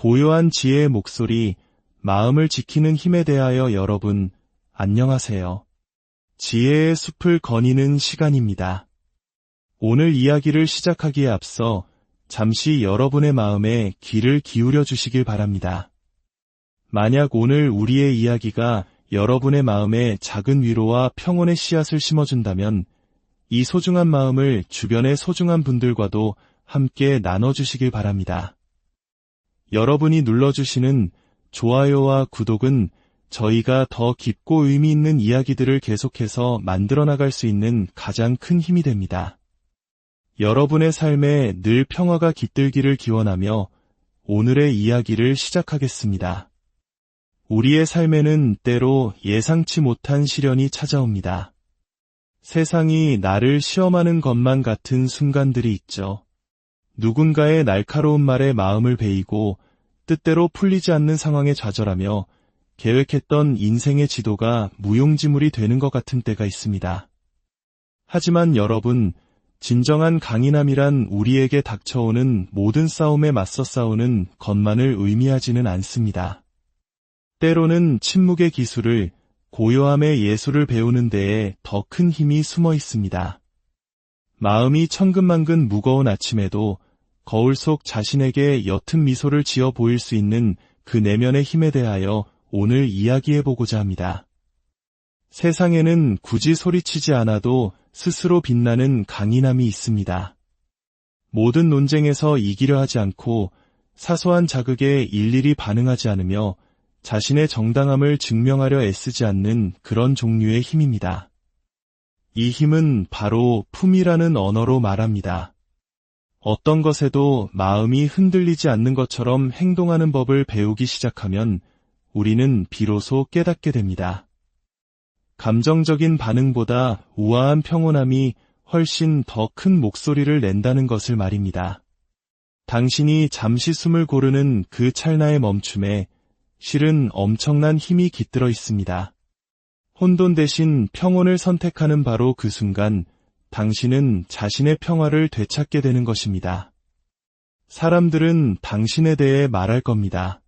고요한 지혜의 목소리, 마음을 지키는 힘에 대하여 여러분, 안녕하세요. 지혜의 숲을 거니는 시간입니다. 오늘 이야기를 시작하기에 앞서 잠시 여러분의 마음에 귀를 기울여 주시길 바랍니다. 만약 오늘 우리의 이야기가 여러분의 마음에 작은 위로와 평온의 씨앗을 심어준다면 이 소중한 마음을 주변의 소중한 분들과도 함께 나눠주시길 바랍니다. 여러분이 눌러주시는 좋아요와 구독은 저희가 더 깊고 의미 있는 이야기들을 계속해서 만들어 나갈 수 있는 가장 큰 힘이 됩니다. 여러분의 삶에 늘 평화가 깃들기를 기원하며 오늘의 이야기를 시작하겠습니다. 우리의 삶에는 때로 예상치 못한 시련이 찾아옵니다. 세상이 나를 시험하는 것만 같은 순간들이 있죠. 누군가의 날카로운 말에 마음을 베이고 뜻대로 풀리지 않는 상황에 좌절하며 계획했던 인생의 지도가 무용지물이 되는 것 같은 때가 있습니다. 하지만 여러분, 진정한 강인함이란 우리에게 닥쳐오는 모든 싸움에 맞서 싸우는 것만을 의미하지는 않습니다. 때로는 침묵의 기술을, 고요함의 예술을 배우는 데에 더 큰 힘이 숨어 있습니다. 마음이 천근만근 무거운 아침에도 거울 속 자신에게 옅은 미소를 지어 보일 수 있는 그 내면의 힘에 대하여 오늘 이야기해보고자 합니다. 세상에는 굳이 소리치지 않아도 스스로 빛나는 강인함이 있습니다. 모든 논쟁에서 이기려 하지 않고 사소한 자극에 일일이 반응하지 않으며 자신의 정당함을 증명하려 애쓰지 않는 그런 종류의 힘입니다. 이 힘은 바로 품이라는 언어로 말합니다. 어떤 것에도 마음이 흔들리지 않는 것처럼 행동하는 법을 배우기 시작하면 우리는 비로소 깨닫게 됩니다. 감정적인 반응보다 우아한 평온함이 훨씬 더 큰 목소리를 낸다는 것을 말입니다. 당신이 잠시 숨을 고르는 그 찰나의 멈춤에 실은 엄청난 힘이 깃들어 있습니다. 혼돈 대신 평온을 선택하는 바로 그 순간 당신은 자신의 평화를 되찾게 되는 것입니다. 사람들은 당신에 대해 말할 겁니다.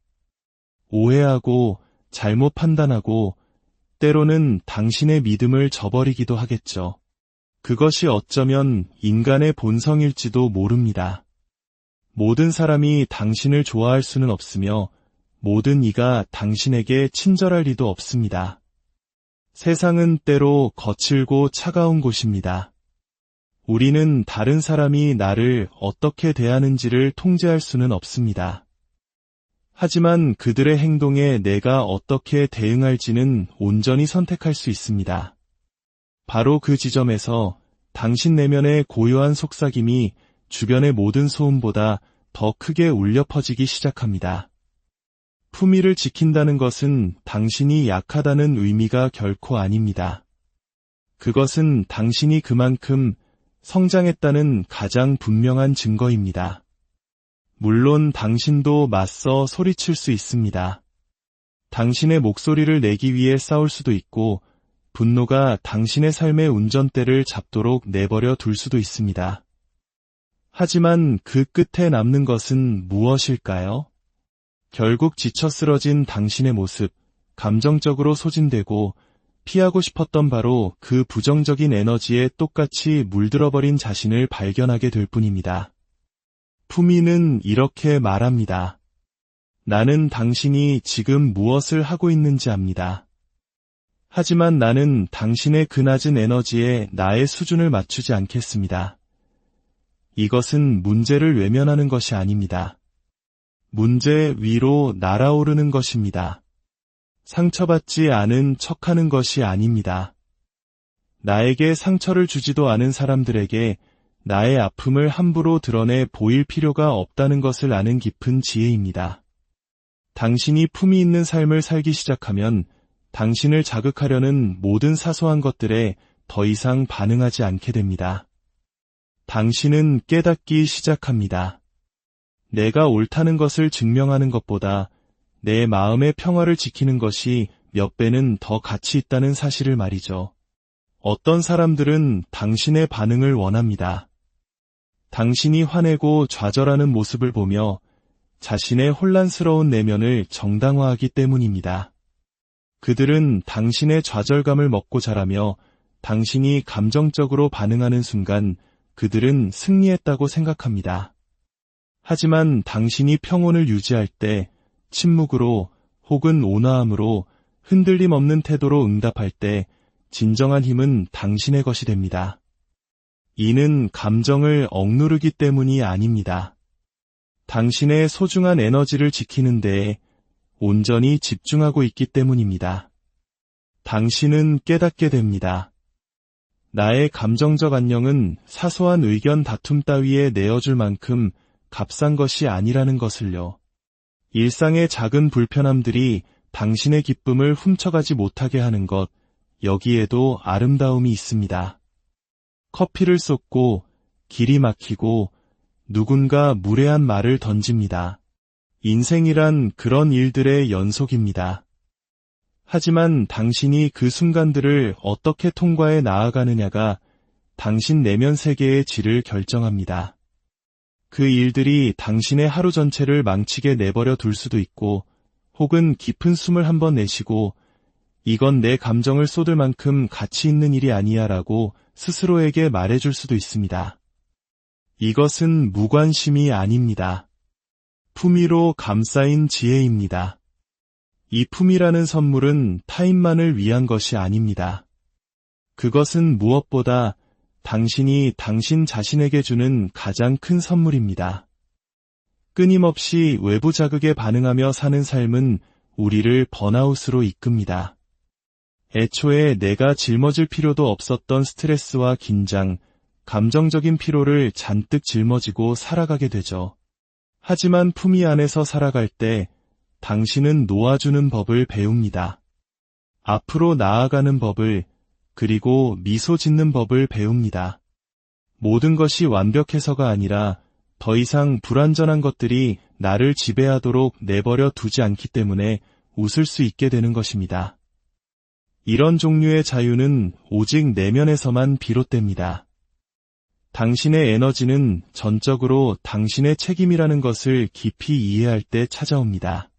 오해하고 잘못 판단하고 때로는 당신의 믿음을 저버리기도 하겠죠. 그것이 어쩌면 인간의 본성일지도 모릅니다. 모든 사람이 당신을 좋아할 수는 없으며 모든 이가 당신에게 친절할 리도 없습니다. 세상은 때로 거칠고 차가운 곳입니다. 우리는 다른 사람이 나를 어떻게 대하는지를 통제할 수는 없습니다. 하지만 그들의 행동에 내가 어떻게 대응할지는 온전히 선택할 수 있습니다. 바로 그 지점에서 당신 내면의 고요한 속삭임이 주변의 모든 소음보다 더 크게 울려 퍼지기 시작합니다. 품위를 지킨다는 것은 당신이 약하다는 의미가 결코 아닙니다. 그것은 당신이 그만큼 성장했다는 가장 분명한 증거입니다. 물론 당신도 맞서 소리칠 수 있습니다. 당신의 목소리를 내기 위해 싸울 수도 있고 분노가 당신의 삶의 운전대를 잡도록 내버려 둘 수도 있습니다. 하지만 그 끝에 남는 것은 무엇일까요? 결국 지쳐 쓰러진 당신의 모습, 감정적으로 소진되고 피하고 싶었던 바로 그 부정적인 에너지에 똑같이 물들어버린 자신을 발견하게 될 뿐입니다. 품위는 이렇게 말합니다. 나는 당신이 지금 무엇을 하고 있는지 압니다. 하지만 나는 당신의 그 낮은 에너지에 나의 수준을 맞추지 않겠습니다. 이것은 문제를 외면하는 것이 아닙니다. 문제 위로 날아오르는 것입니다. 상처받지 않은 척하는 것이 아닙니다. 나에게 상처를 주지도 않은 사람들에게 나의 아픔을 함부로 드러내 보일 필요가 없다는 것을 아는 깊은 지혜입니다. 당신이 품위 있는 삶을 살기 시작하면 당신을 자극하려는 모든 사소한 것들에 더 이상 반응하지 않게 됩니다. 당신은 깨닫기 시작합니다. 내가 옳다는 것을 증명하는 것보다 내 마음의 평화를 지키는 것이 몇 배는 더 가치 있다는 사실을 말이죠. 어떤 사람들은 당신의 반응을 원합니다. 당신이 화내고 좌절하는 모습을 보며 자신의 혼란스러운 내면을 정당화하기 때문입니다. 그들은 당신의 좌절감을 먹고 자라며 당신이 감정적으로 반응하는 순간 그들은 승리했다고 생각합니다. 하지만 당신이 평온을 유지할 때, 침묵으로 혹은 온화함으로 흔들림 없는 태도로 응답할 때 진정한 힘은 당신의 것이 됩니다. 이는 감정을 억누르기 때문이 아닙니다. 당신의 소중한 에너지를 지키는 데에 온전히 집중하고 있기 때문입니다. 당신은 깨닫게 됩니다. 나의 감정적 안녕은 사소한 의견 다툼 따위에 내어줄 만큼 값싼 것이 아니라는 것을요. 일상의 작은 불편함들이 당신의 기쁨을 훔쳐가지 못하게 하는 것, 여기에도 아름다움이 있습니다. 커피를 쏟고, 길이 막히고, 누군가 무례한 말을 던집니다. 인생이란 그런 일들의 연속입니다. 하지만 당신이 그 순간들을 어떻게 통과해 나아가느냐가 당신 내면 세계의 질을 결정합니다. 그 일들이 당신의 하루 전체를 망치게 내버려 둘 수도 있고, 혹은 깊은 숨을 한번 내쉬고 이건 내 감정을 쏟을 만큼 가치 있는 일이 아니야 라고 스스로에게 말해줄 수도 있습니다. 이것은 무관심이 아닙니다. 품위로 감싸인 지혜입니다. 이 품이라는 선물은 타인만을 위한 것이 아닙니다. 그것은 무엇보다 당신이 당신 자신에게 주는 가장 큰 선물입니다. 끊임없이 외부 자극에 반응하며 사는 삶은 우리를 번아웃으로 이끕니다. 애초에 내가 짊어질 필요도 없었던 스트레스와 긴장, 감정적인 피로를 잔뜩 짊어지고 살아가게 되죠. 하지만 품위 안에서 살아갈 때 당신은 놓아주는 법을 배웁니다. 앞으로 나아가는 법을, 그리고 미소 짓는 법을 배웁니다. 모든 것이 완벽해서가 아니라 더 이상 불완전한 것들이 나를 지배하도록 내버려 두지 않기 때문에 웃을 수 있게 되는 것입니다. 이런 종류의 자유는 오직 내면에서만 비롯됩니다. 당신의 에너지는 전적으로 당신의 책임이라는 것을 깊이 이해할 때 찾아옵니다.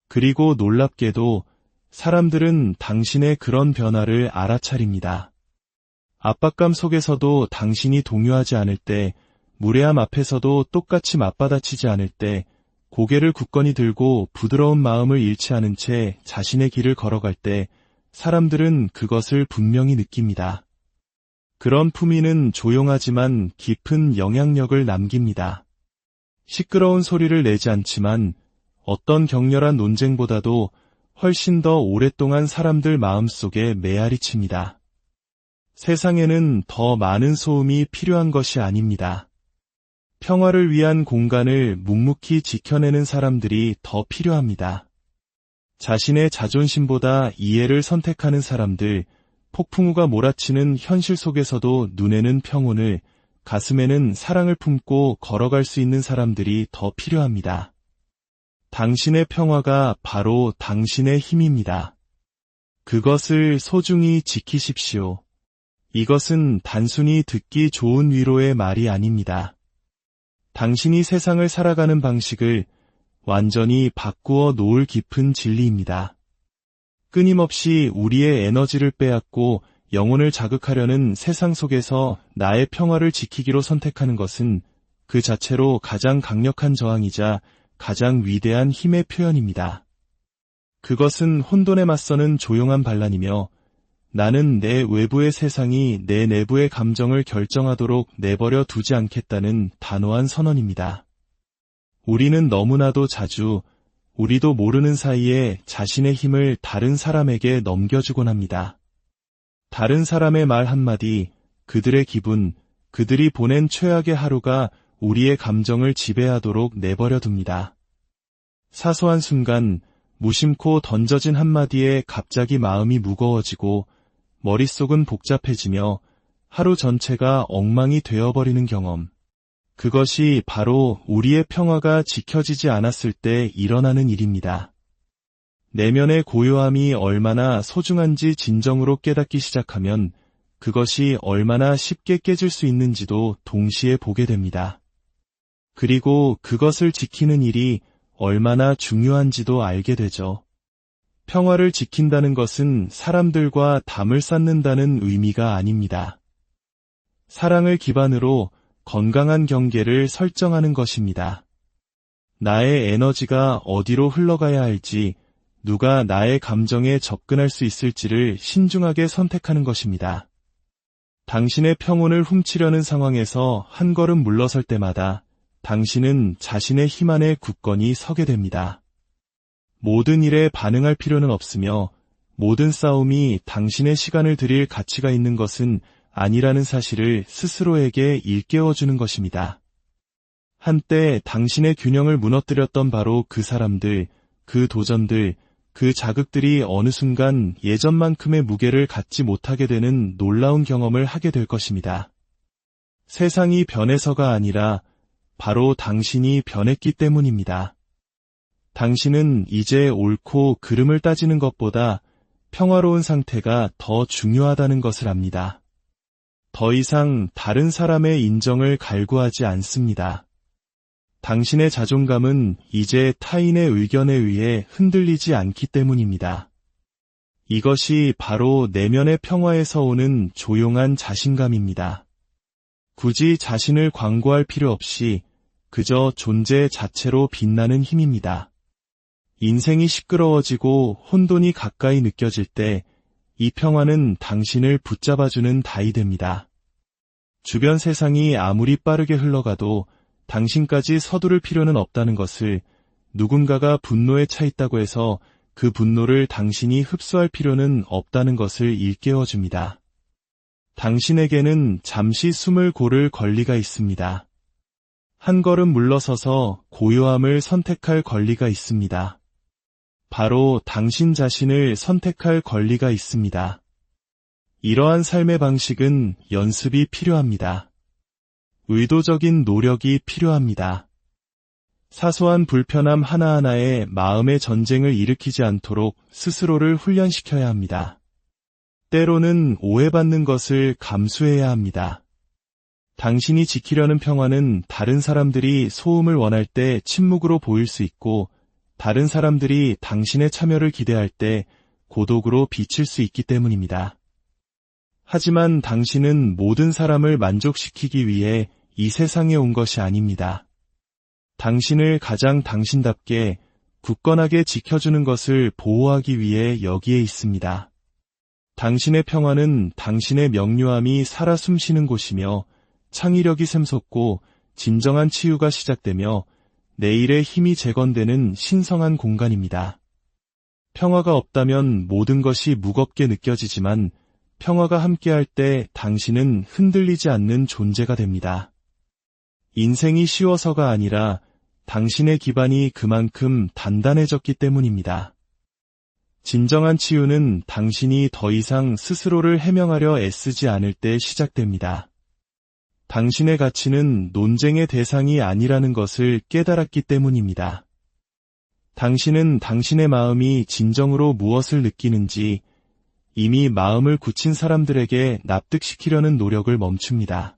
그리고 놀랍게도 사람들은 당신의 그런 변화를 알아차립니다. 압박감 속에서도 당신이 동요하지 않을 때, 무례함 앞에서도 똑같이 맞받아치지 않을 때, 고개를 굳건히 들고 부드러운 마음을 잃지 않은 채 자신의 길을 걸어갈 때 사람들은 그것을 분명히 느낍니다. 그런 품위는 조용하지만 깊은 영향력을 남깁니다. 시끄러운 소리를 내지 않지만 어떤 격렬한 논쟁보다도 훨씬 더 오랫동안 사람들 마음속에 메아리 칩니다. 세상에는 더 많은 소음이 필요한 것이 아닙니다. 평화를 위한 공간을 묵묵히 지켜내는 사람들이 더 필요합니다. 자신의 자존심보다 이해를 선택하는 사람들, 폭풍우가 몰아치는 현실 속에서도 눈에는 평온을, 가슴에는 사랑을 품고 걸어갈 수 있는 사람들이 더 필요합니다. 당신의 평화가 바로 당신의 힘입니다. 그것을 소중히 지키십시오. 이것은 단순히 듣기 좋은 위로의 말이 아닙니다. 당신이 세상을 살아가는 방식을 완전히 바꾸어 놓을 깊은 진리입니다. 끊임없이 우리의 에너지를 빼앗고 영혼을 자극하려는 세상 속에서 나의 평화를 지키기로 선택하는 것은 그 자체로 가장 강력한 저항이자 가장 위대한 힘의 표현입니다. 그것은 혼돈에 맞서는 조용한 반란이며 나는 내 외부의 세상이 내 내부의 감정을 결정하도록 내버려 두지 않겠다는 단호한 선언입니다. 우리는 너무나도 자주 우리도 모르는 사이에 자신의 힘을 다른 사람에게 넘겨주곤 합니다. 다른 사람의 말 한마디, 그들의 기분, 그들이 보낸 최악의 하루가 우리의 감정을 지배하도록 내버려 둡니다. 사소한 순간 무심코 던져진 한마디에 갑자기 마음이 무거워지고 머릿속은 복잡해지며 하루 전체가 엉망이 되어버리는 경험. 그것이 바로 우리의 평화가 지켜지지 않았을 때 일어나는 일입니다. 내면의 고요함이 얼마나 소중한지 진정으로 깨닫기 시작하면 그것이 얼마나 쉽게 깨질 수 있는지도 동시에 보게 됩니다. 그리고 그것을 지키는 일이 얼마나 중요한지도 알게 되죠. 평화를 지킨다는 것은 사람들과 담을 쌓는다는 의미가 아닙니다. 사랑을 기반으로 건강한 경계를 설정하는 것입니다. 나의 에너지가 어디로 흘러가야 할지, 누가 나의 감정에 접근할 수 있을지를 신중하게 선택하는 것입니다. 당신의 평온을 훔치려는 상황에서 한 걸음 물러설 때마다 당신은 자신의 힘 안에 굳건히 서게 됩니다. 모든 일에 반응할 필요는 없으며 모든 싸움이 당신의 시간을 들일 가치가 있는 것은 아니라는 사실을 스스로에게 일깨워주는 것입니다. 한때 당신의 균형을 무너뜨렸던 바로 그 사람들, 그 도전들, 그 자극들이 어느 순간 예전만큼의 무게를 갖지 못하게 되는 놀라운 경험을 하게 될 것입니다. 세상이 변해서가 아니라 바로 당신이 변했기 때문입니다. 당신은 이제 옳고 그름을 따지는 것보다 평화로운 상태가 더 중요하다는 것을 압니다. 더 이상 다른 사람의 인정을 갈구하지 않습니다. 당신의 자존감은 이제 타인의 의견에 의해 흔들리지 않기 때문입니다. 이것이 바로 내면의 평화에서 오는 조용한 자신감입니다. 굳이 자신을 광고할 필요 없이 그저 존재 자체로 빛나는 힘입니다. 인생이 시끄러워지고 혼돈이 가까이 느껴질 때 이 평화는 당신을 붙잡아주는 다이 됩니다. 주변 세상이 아무리 빠르게 흘러가도 당신까지 서두를 필요는 없다는 것을, 누군가가 분노에 차 있다고 해서 그 분노를 당신이 흡수할 필요는 없다는 것을 일깨워줍니다. 당신에게는 잠시 숨을 고를 권리가 있습니다. 한 걸음 물러서서 고요함을 선택할 권리가 있습니다. 바로 당신 자신을 선택할 권리가 있습니다. 이러한 삶의 방식은 연습이 필요합니다. 의도적인 노력이 필요합니다. 사소한 불편함 하나하나에 마음의 전쟁을 일으키지 않도록 스스로를 훈련시켜야 합니다. 때로는 오해받는 것을 감수해야 합니다. 당신이 지키려는 평화는 다른 사람들이 소음을 원할 때 침묵으로 보일 수 있고, 다른 사람들이 당신의 참여를 기대할 때 고독으로 비칠 수 있기 때문입니다. 하지만 당신은 모든 사람을 만족시키기 위해 이 세상에 온 것이 아닙니다. 당신을 가장 당신답게 굳건하게 지켜주는 것을 보호하기 위해 여기에 있습니다. 당신의 평화는 당신의 명료함이 살아 숨쉬는 곳이며, 창의력이 샘솟고 진정한 치유가 시작되며 내일의 힘이 재건되는 신성한 공간입니다. 평화가 없다면 모든 것이 무겁게 느껴지지만 평화가 함께할 때 당신은 흔들리지 않는 존재가 됩니다. 인생이 쉬워서가 아니라 당신의 기반이 그만큼 단단해졌기 때문입니다. 진정한 치유는 당신이 더 이상 스스로를 해명하려 애쓰지 않을 때 시작됩니다. 당신의 가치는 논쟁의 대상이 아니라는 것을 깨달았기 때문입니다. 당신은 당신의 마음이 진정으로 무엇을 느끼는지 이미 마음을 굳힌 사람들에게 납득시키려는 노력을 멈춥니다.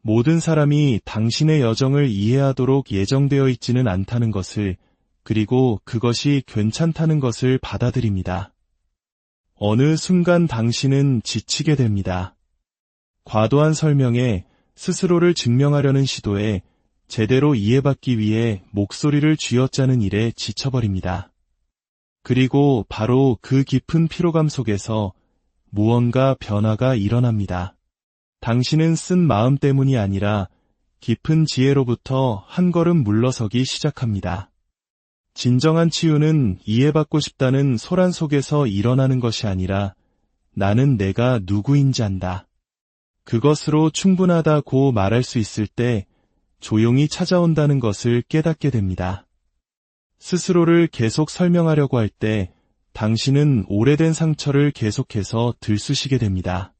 모든 사람이 당신의 여정을 이해하도록 예정되어 있지는 않다는 것을, 그리고 그것이 괜찮다는 것을 받아들입니다. 어느 순간 당신은 지치게 됩니다. 과도한 설명에, 스스로를 증명하려는 시도에, 제대로 이해받기 위해 목소리를 쥐어짜는 일에 지쳐버립니다. 그리고 바로 그 깊은 피로감 속에서 무언가 변화가 일어납니다. 당신은 쓴 마음 때문이 아니라 깊은 지혜로부터 한 걸음 물러서기 시작합니다. 진정한 치유는 이해받고 싶다는 소란 속에서 일어나는 것이 아니라 나는 내가 누구인지 안다. 그것으로 충분하다고 말할 수 있을 때 조용히 찾아온다는 것을 깨닫게 됩니다. 스스로를 계속 설명하려고 할 때 당신은 오래된 상처를 계속해서 들쑤시게 됩니다.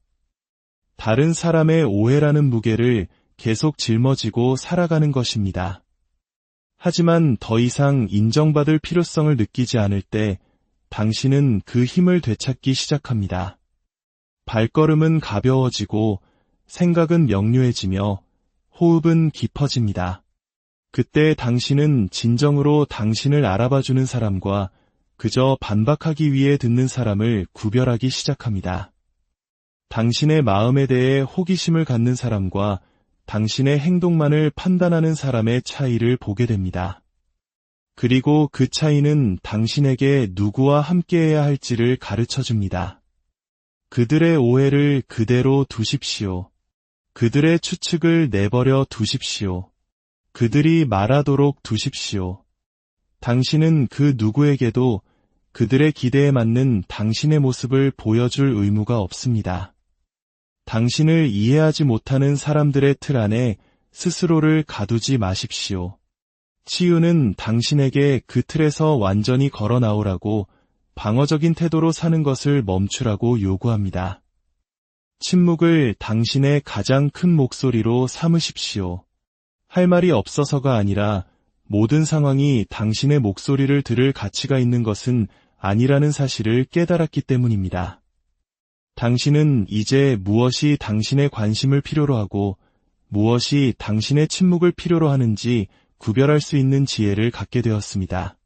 다른 사람의 오해라는 무게를 계속 짊어지고 살아가는 것입니다. 하지만 더 이상 인정받을 필요성을 느끼지 않을 때 당신은 그 힘을 되찾기 시작합니다. 발걸음은 가벼워지고 생각은 명료해지며 호흡은 깊어집니다. 그때 당신은 진정으로 당신을 알아봐주는 사람과 그저 반박하기 위해 듣는 사람을 구별하기 시작합니다. 당신의 마음에 대해 호기심을 갖는 사람과 당신의 행동만을 판단하는 사람의 차이를 보게 됩니다. 그리고 그 차이는 당신에게 누구와 함께해야 할지를 가르쳐 줍니다. 그들의 오해를 그대로 두십시오. 그들의 추측을 내버려 두십시오. 그들이 말하도록 두십시오. 당신은 그 누구에게도 그들의 기대에 맞는 당신의 모습을 보여줄 의무가 없습니다. 당신을 이해하지 못하는 사람들의 틀 안에 스스로를 가두지 마십시오. 치유는 당신에게 그 틀에서 완전히 걸어 나오라고 방어적인 태도로 사는 것을 멈추라고 요구합니다. 침묵을 당신의 가장 큰 목소리로 삼으십시오. 할 말이 없어서가 아니라 모든 상황이 당신의 목소리를 들을 가치가 있는 것은 아니라는 사실을 깨달았기 때문입니다. 당신은 이제 무엇이 당신의 관심을 필요로 하고 무엇이 당신의 침묵을 필요로 하는지 구별할 수 있는 지혜를 갖게 되었습니다.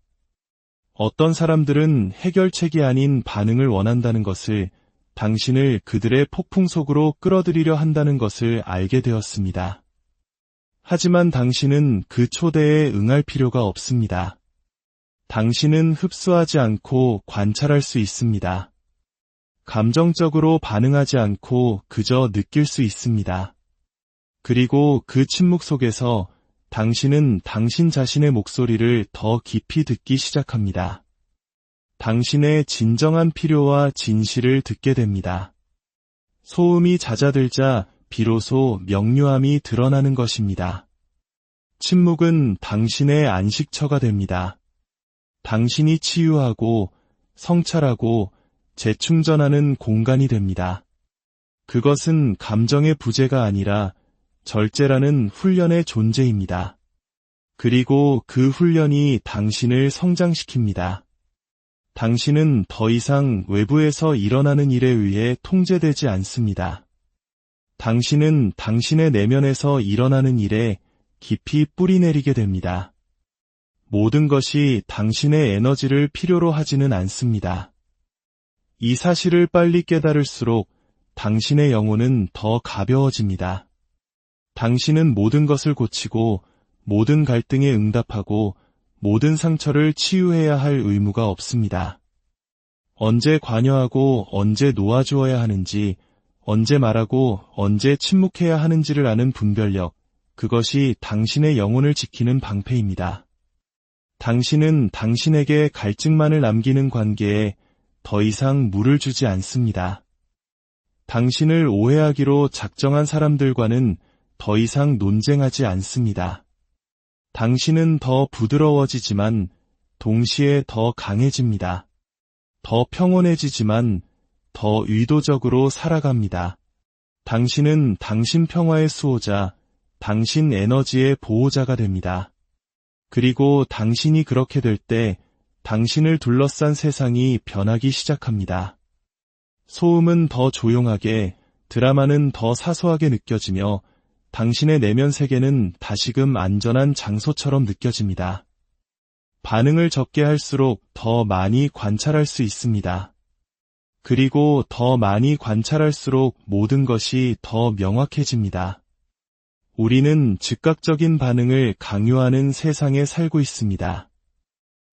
어떤 사람들은 해결책이 아닌 반응을 원한다는 것을, 당신을 그들의 폭풍 속으로 끌어들이려 한다는 것을 알게 되었습니다. 하지만 당신은 그 초대에 응할 필요가 없습니다. 당신은 흡수하지 않고 관찰할 수 있습니다. 감정적으로 반응하지 않고 그저 느낄 수 있습니다. 그리고 그 침묵 속에서 당신은 당신 자신의 목소리를 더 깊이 듣기 시작합니다. 당신의 진정한 필요와 진실을 듣게 됩니다. 소음이 잦아들자 비로소 명료함이 드러나는 것입니다. 침묵은 당신의 안식처가 됩니다. 당신이 치유하고 성찰하고 재충전하는 공간이 됩니다. 그것은 감정의 부재가 아니라 절제라는 훈련의 존재입니다. 그리고 그 훈련이 당신을 성장시킵니다. 당신은 더 이상 외부에서 일어나는 일에 의해 통제되지 않습니다. 당신은 당신의 내면에서 일어나는 일에 깊이 뿌리내리게 됩니다. 모든 것이 당신의 에너지를 필요로 하지는 않습니다. 이 사실을 빨리 깨달을수록 당신의 영혼은 더 가벼워집니다. 당신은 모든 것을 고치고 모든 갈등에 응답하고 모든 상처를 치유해야 할 의무가 없습니다. 언제 관여하고 언제 놓아주어야 하는지, 언제 말하고 언제 침묵해야 하는지를 아는 분별력, 그것이 당신의 영혼을 지키는 방패입니다. 당신은 당신에게 갈증만을 남기는 관계에 더 이상 물을 주지 않습니다. 당신을 오해하기로 작정한 사람들과는 더 이상 논쟁하지 않습니다. 당신은 더 부드러워지지만 동시에 더 강해집니다. 더 평온해지지만 더 의도적으로 살아갑니다. 당신은 당신 평화의 수호자, 당신 에너지의 보호자가 됩니다. 그리고 당신이 그렇게 될 때 당신을 둘러싼 세상이 변하기 시작합니다. 소음은 더 조용하게, 드라마는 더 사소하게 느껴지며 당신의 내면 세계는 다시금 안전한 장소처럼 느껴집니다. 반응을 적게 할수록 더 많이 관찰할 수 있습니다. 그리고 더 많이 관찰할수록 모든 것이 더 명확해집니다. 우리는 즉각적인 반응을 강요하는 세상에 살고 있습니다.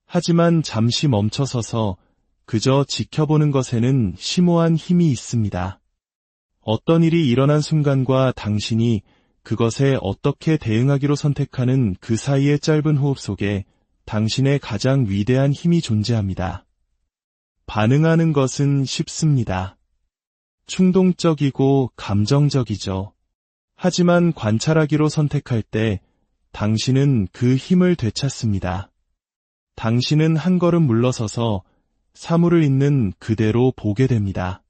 하지만 잠시 멈춰서서 그저 지켜보는 것에는 심오한 힘이 있습니다. 어떤 일이 일어난 순간과 당신이 그것에 어떻게 대응하기로 선택하는 그 사이의 짧은 호흡 속에 당신의 가장 위대한 힘이 존재합니다. 반응하는 것은 쉽습니다. 충동적이고 감정적이죠. 하지만 관찰하기로 선택할 때 당신은 그 힘을 되찾습니다. 당신은 한 걸음 물러서서 사물을 있는 그대로 보게 됩니다.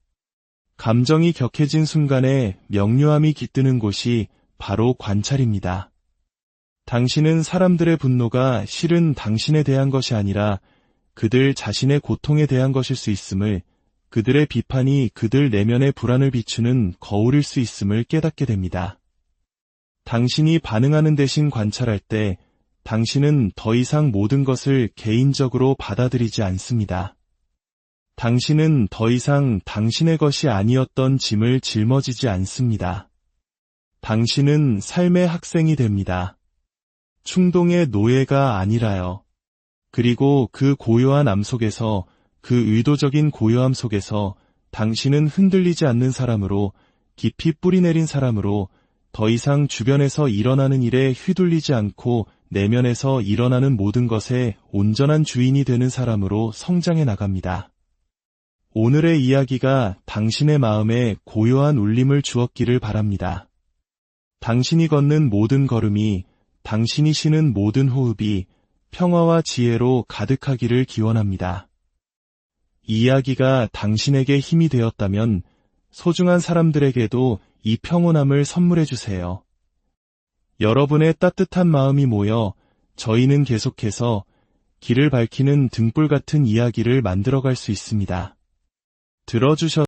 감정이 격해진 순간에 명료함이 깃드는 곳이 바로 관찰입니다. 당신은 사람들의 분노가 실은 당신에 대한 것이 아니라 그들 자신의 고통에 대한 것일 수 있음을, 그들의 비판이 그들 내면의 불안을 비추는 거울일 수 있음을 깨닫게 됩니다. 당신이 반응하는 대신 관찰할 때 당신은 더 이상 모든 것을 개인적으로 받아들이지 않습니다. 당신은 더 이상 당신의 것이 아니었던 짐을 짊어지지 않습니다. 당신은 삶의 학생이 됩니다. 충동의 노예가 아니라요. 그리고 그 고요한 암 속에서, 그 의도적인 고요함 속에서 당신은 흔들리지 않는 사람으로, 깊이 뿌리내린 사람으로, 더 이상 주변에서 일어나는 일에 휘둘리지 않고 내면에서 일어나는 모든 것의 온전한 주인이 되는 사람으로 성장해 나갑니다. 오늘의 이야기가 당신의 마음에 고요한 울림을 주었기를 바랍니다. 당신이 걷는 모든 걸음이, 당신이 쉬는 모든 호흡이 평화와 지혜로 가득하기를 기원합니다. 이 이야기가 당신에게 힘이 되었다면 소중한 사람들에게도 이 평온함을 선물해 주세요. 여러분의 따뜻한 마음이 모여 저희는 계속해서 길을 밝히는 등불 같은 이야기를 만들어갈 수 있습니다. 들어주셔서